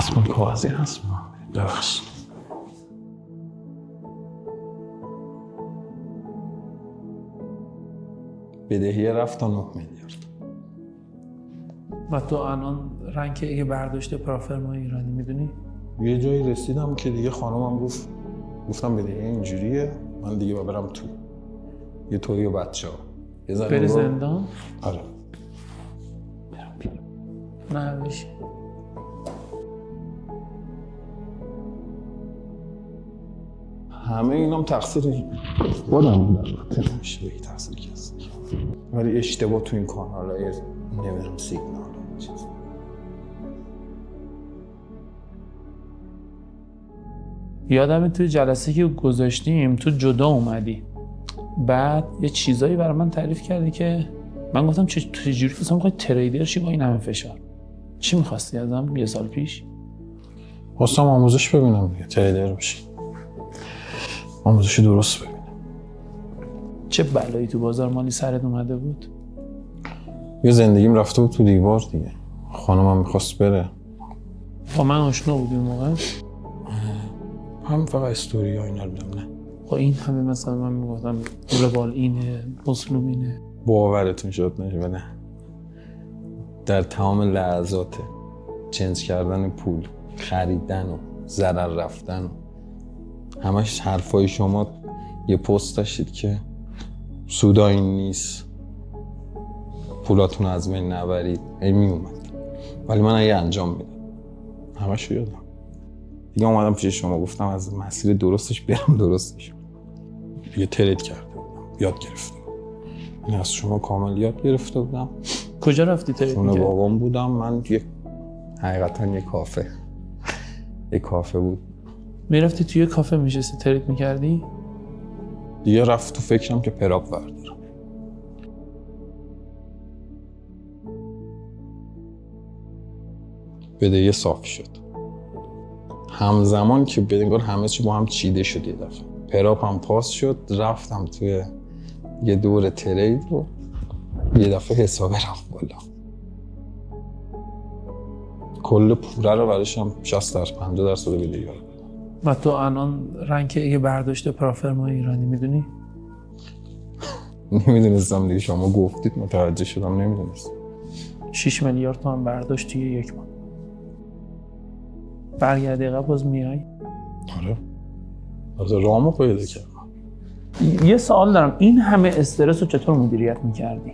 دستمون کاغذی هست ببخش. بدهی رفت تا 9 میلیارد. و تو الان رنگ برداشت پرافرمای ایرانی میدونی؟ یه جایی رسیدم که دیگه خانمم گفتم بدهی اینجوریه، من دیگه برم تو یه توی و بچه ها بری زندان؟ آره نه بشی. همه اینام تقصیر خودم بود، البته نمیشه بگی تقصیر کسی، ولی اشتباه تو این کانالای نمیدونم سیگنال چیز. یادمه توی جلسه که گذاشتیم تو جدا اومدی، بعد یه چیزایی برای من تعریف کردی که من گفتم چجوری مثلا میخوای تریدر شی با این همه فشار؟ چی میخواستی ازم یه سال پیش؟ خواستم آموزش ببینم دیگه، تریدر بشی، آموزش درست ببینم. چه بلایی تو بازار مالی سرت اومده بود؟ یه زندگیم رفته بود تو دیوار دیگه، خانمم میخواست بره. با من آشنا بودی اون موقع؟ هم فقط استوری ها اینا رو دیدم. نه با این همه مثلا من میگفتم روال اینه، اسلوب اینه، باورتون شد نه؟ نه، در تمام لحظات چنج کردن پول، خریدن و ضرر رفتن و همش حرفای شما یه پست داشتید که سودا این نیست، پولاتون از بین نبرید، می اومد، ولی من اگه انجام میدم همش رو یادم. دیگه اومدم پیش شما گفتم از مسیر درستش برم درستش. یه ترید کرده بودم، یاد گرفته بودم، یعنی از شما کامل یاد گرفته بودم. کجا رفتی ترید می‌کردی؟ خونه بابام بودم من، حقیقتا یه کافه بود. میرفتی توی یه کافه میشستی ترید میکردی؟ دیگه رفت تو فکرم که پراپ بردارم. بدهی صاف شد، همزمان که انگار همه چی با هم چیده شد. یه دفعه پراپم پاس شد، رفتم توی یه دور ترید و یه دفعه حسابه رفت بالا. کل پوره رو براشم 60-50% بدهی دارم. و تو الان رنگ برداشت پرافرمای ایرانی میدونی؟ نمیدونستم دیگه، شما گفتید متوجه شدم، نمیدونستم. 6 میلیارد تومان برداشت توی 1 ماه. برگردی قبل باز میای؟ آره، از رامو پیدا کردم. یه سوال دارم، این همه استرس رو چطور مدیریت میکردی؟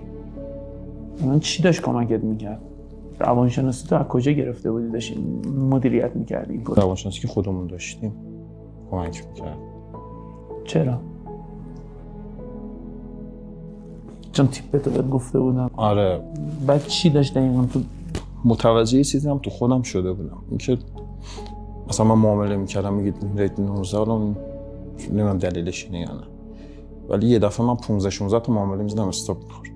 من چی داشت کمکت میکرد؟ روانشناسی تو از کجا گرفته بودی داشتی مدیریت میکردی؟ روانشناسی که خودمون داشتیم کمک میکرد. چرا؟ چون تیپتو بهت گفته بودم. آره. بعد چی داشت دقیقاً تو؟ متوجه یه چیزی هم تو خودم شده بودم، اینکه مثلا من معامله میکردم میگید ریت 19 الان نمیدونم دلیلش اینه یا نه، ولی یه دفعه من 15-16 تا معامله میزدم استاپ میخورد.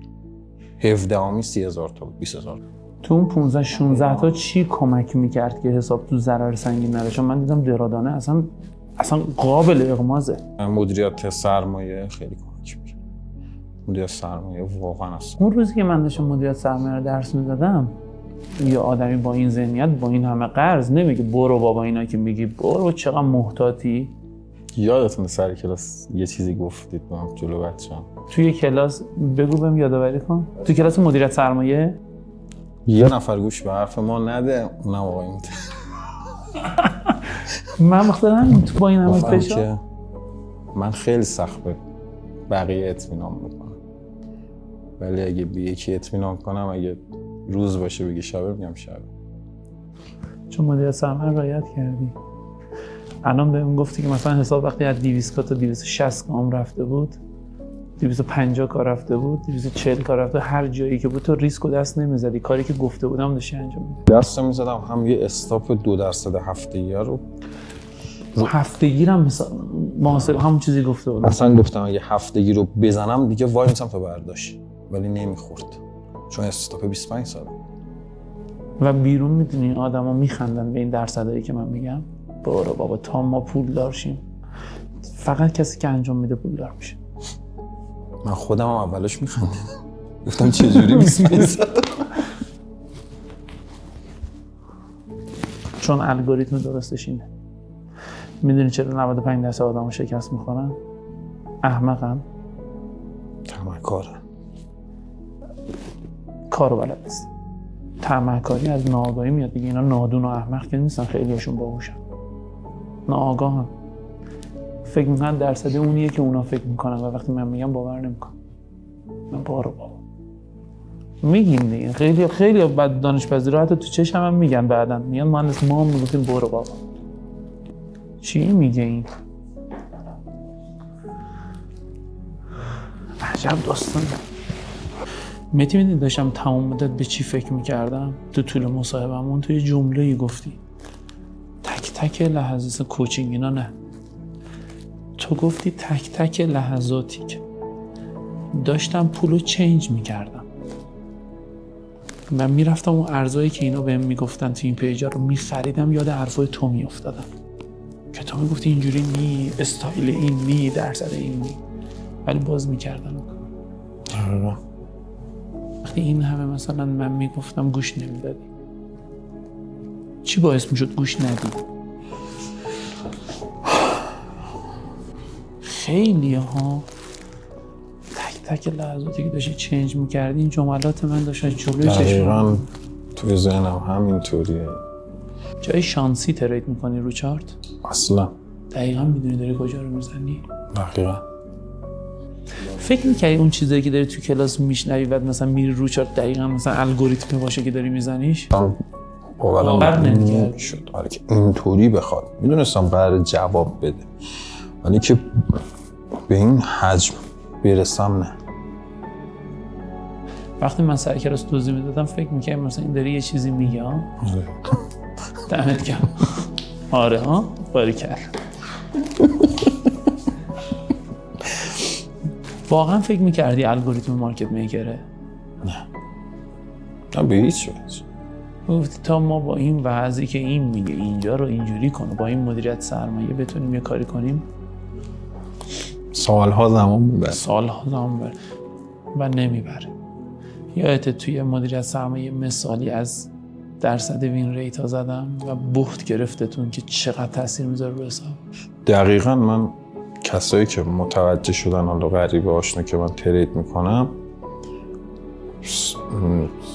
17 30,000 تا بود، 20,000. تو اون 15-16 تا چی کمک میکرد که حساب تو ضرر سنگین نره؟ چون من دیدم درادانه اصلا قابل اغمازه. مدیریت سرمایه خیلی کمک میکرد. مدیریت سرمایه واقعا اصلا. اون روزی که من داشتم مدیریت سرمایه رو درس میدادم، یه آدمی با این ذهنیت با این همه قرض نمیگه برو بابا، اینا که میگی برو چقدر محتاطی. یادتونه سر کلاس یه چیزی گفتید با هم جلو بچه‌ها؟ توی کلاس بگو بهم یادآوری کن. توی کلاس مدیریت سرمایه یه نفر گوش به حرف ما نده، اونم آقای میده. من مثلا تو با این همه فشار من خیلی سخت به بقیه اطمینان میکنم، ولی اگه به یکی اطمینان کنم اگه روز باشه بگی شبه میگم شبه. چون مدیریت سرمایه رعایت کردی. الان بهم گفتی که مثلا حساب وقتی از 200 تا 260 کام رفته بود، 250 کار رفته بود، 240 کار رفته، هر جایی که بود تو ریسک و دست نمیزدی، کاری که گفته بودم داشتی انجام میدادی. دست میزدم، هم یه استاپ 2% هفتگی رو هفتگی هم مثلا محاسب همون چیزی گفته بودم. اصلا گفتم اگه هفتگی رو بزنم دیگه وای میسم تا برداشت، ولی نمیخورد چون استاپ 25 ساله. و بیرون میدونی آدما میخندن به این درصدایی که من میگم. برو بابا تا ما پول دارشیم، فقط کسی که انجام میده پول دار میشه. من خودم هم اولش میخندم، گفتم چجوری 25 ساله. چون الگوریتم درستش اینه. میدونی چرا 95% آدمو شکست میخورن؟ احمقن، طمع‌کارن، کارو بلد نیست. طمع‌کاری از ناآگاهی میاد دیگه. اینا نادون و احمق که نیستن، خیلیشون باهوشن، ناآگاهن. فکر میکنن درصد اونیه که اونا فکر میکنن و وقتی من میگم باور نمیکنن. من بابا میگیم دیگه. خیلی بعد دانشپذیرا حتی تو چشم هم میگن، بعدن میگن مهندس ما هم میگفتیم برو بابا. چی میگه این؟ عجب داستان. مهدی میدونی داشتم تمام مدت به چی فکر میکردم؟ تو طول مصاحبهمون توی جمله‌ای گفتی تک تک لحظه کوچینگ اینا نه. تو گفتی تک تک لحظاتی که داشتم پولو چنج میکردم. من میرفتم اون ارزایی که اینا بهم میگفتن تو این پیجا رو میخریدم، یاد حرفای تو میافتادم که تو میگفتی اینجوری نی، استایل این نی، درصد این نی، ولی باز میکردم. وقتی این همه مثلا من میگفتم گوش نمیدادی، چی باعث میشد گوش ندی؟ خیلی ها تک تک لحظاتی که داشتی چنج میکردی این جملات من داشت جلوی چشمم. دقیقاً توی ذهنم همینطوریه. جای شانسی ترید میکنی رو چارت؟ اصلا دقیقاً میدونی داری کجا رو میزنی؟ دقیقاً. فکر میکردی اون چیزایی که داری تو کلاس میشنوی بعد مثلا میری رو چارت دقیقاً مثلا الگوریتمی باشه که داری میزنیش؟ باور نمی‌کردم شد آره که اینطوری بخواد. میدونستم قراره جواب بده، ولی که به این حجم برسم نه. وقتی من سر کلاس توضیح میدادم فکر میکردم مثلا این داری یه چیزی میگه ها؟ دمت گرم. آره ها؟ باریکلا. واقعا فکر میکردی الگوریتم مارکت میکره؟ نه به هیچ وجه. گفتی تا ما با این وضعی که این میگه اینجا رو اینجوری کنه، با این مدیریت سرمایه بتونیم یه کاری کنیم؟ سالها زمان میبره. و نمیبره. یادت توی مدیریت سرمایه مثالی از درصد وین ریت ها زدم و بحت گرفتتون که چقدر تاثیر میذاره رو حساب. دقیقاً من کسایی که متوجه شدن حالا غریبه آشنا که من ترید میکنم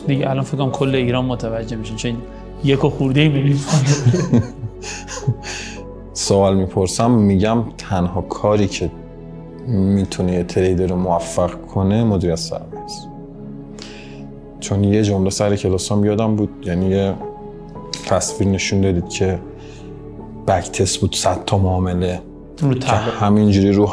دیگه الان فکر کنم کل ایران متوجه میشن چون یک و خورده میبینید. سوال میپرسم میگم تنها کاری که میتونه یه تریدر رو موفق کنه مدیریت سرمایه است. چون یه جمله سر کلاسام یادم بود، یعنی یه تصویر نشون دادید که بک تست بود 100 تا معامله که همینجوری رو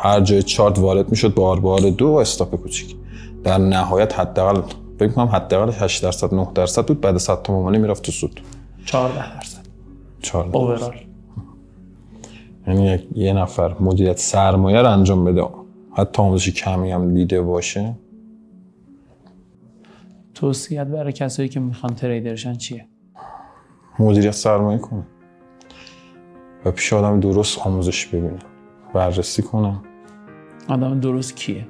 هر جای چارت وارد میشد با بار 2 و استاپ کوچیک. در نهایت حداقل فکر می‌کنم حداقل 8% 9% بود، بعد 100 تا معامله میرفت تو سود 14% اوورال. یعنی یه نفر مدیریت سرمایه رو انجام بده، حتی آموزش کمی هم دیده باشه. توصیه‌ات برای کسایی که میخوان تریدرشن چیه؟ مدیریت سرمایه کنه و پیش آدم درست آموزش ببینه، بررسی کنه. آدم درست کیه؟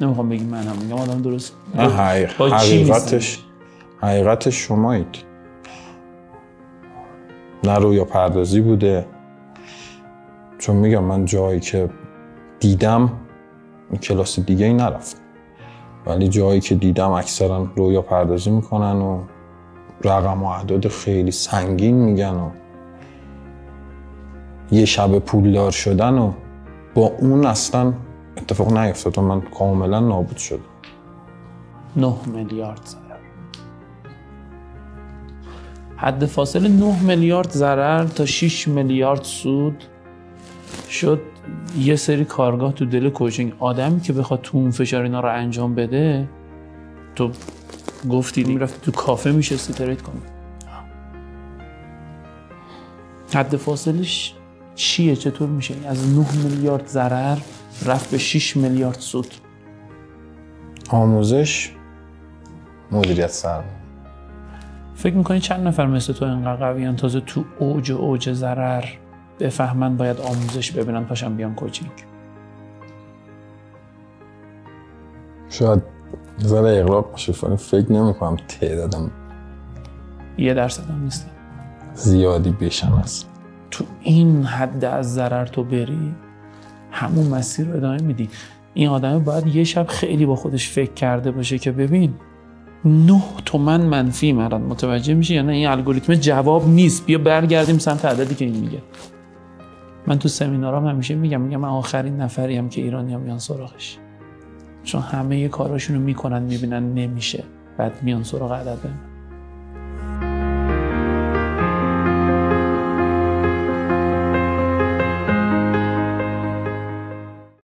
نمیخوام بگی منم، میگم آدم درست حقیقتش شمایید. نه رویا پردازی بوده، چون میگم من جایی که دیدم کلاس دیگه ای نرفتم، ولی جایی که دیدم اکثرا رویا پردازی میکنن و رقم و اعداد خیلی سنگین میگن و یه شب پولدار شدن و با اون اصلا اتفاق نیفتاد و من کاملا نابود شدم. 9 میلیارد ضرر. حد فاصله 9 میلیارد ضرر تا 6 میلیارد سود شد. یه سری کارگاه تو دل کوچینگ. آدمی که بخواد تو اون فشار اینا رو انجام بده، تو گفتی میرفت تو کافه میشستی ترید کنی. حد فاصلش چیه؟ چطور میشه از 9 میلیارد ضرر رفت به 6 میلیارد سود؟ آموزش، مدیریت سرمایه. فکر میکنی چند نفر مثل تو اینقدر قویان تازه تو اوج ضرر بفهمن باید آموزش ببینن پاشن بیان کوچینگ؟ شاید ذره اغراق باشه، فکر نمیکنم تعدادم 1% هم نیستن. زیادی بشن اصلا. تو این حد از ضرر تو بری، همون مسیر رو ادامه میدی. این آدم باید یه شب خیلی با خودش فکر کرده باشه که ببین 9 تومن منفی مرد، متوجه میشه یا نه این الگوریتم جواب نیست، بیا برگردیم سمت عددی که این میگه. من تو سمینارام همیشه میگم من آخرین نفریم که ایرانی‌ها میان سراغش، چون همه کاراشونو میکنن میبینن نمیشه، بعد میان سراغ عدد.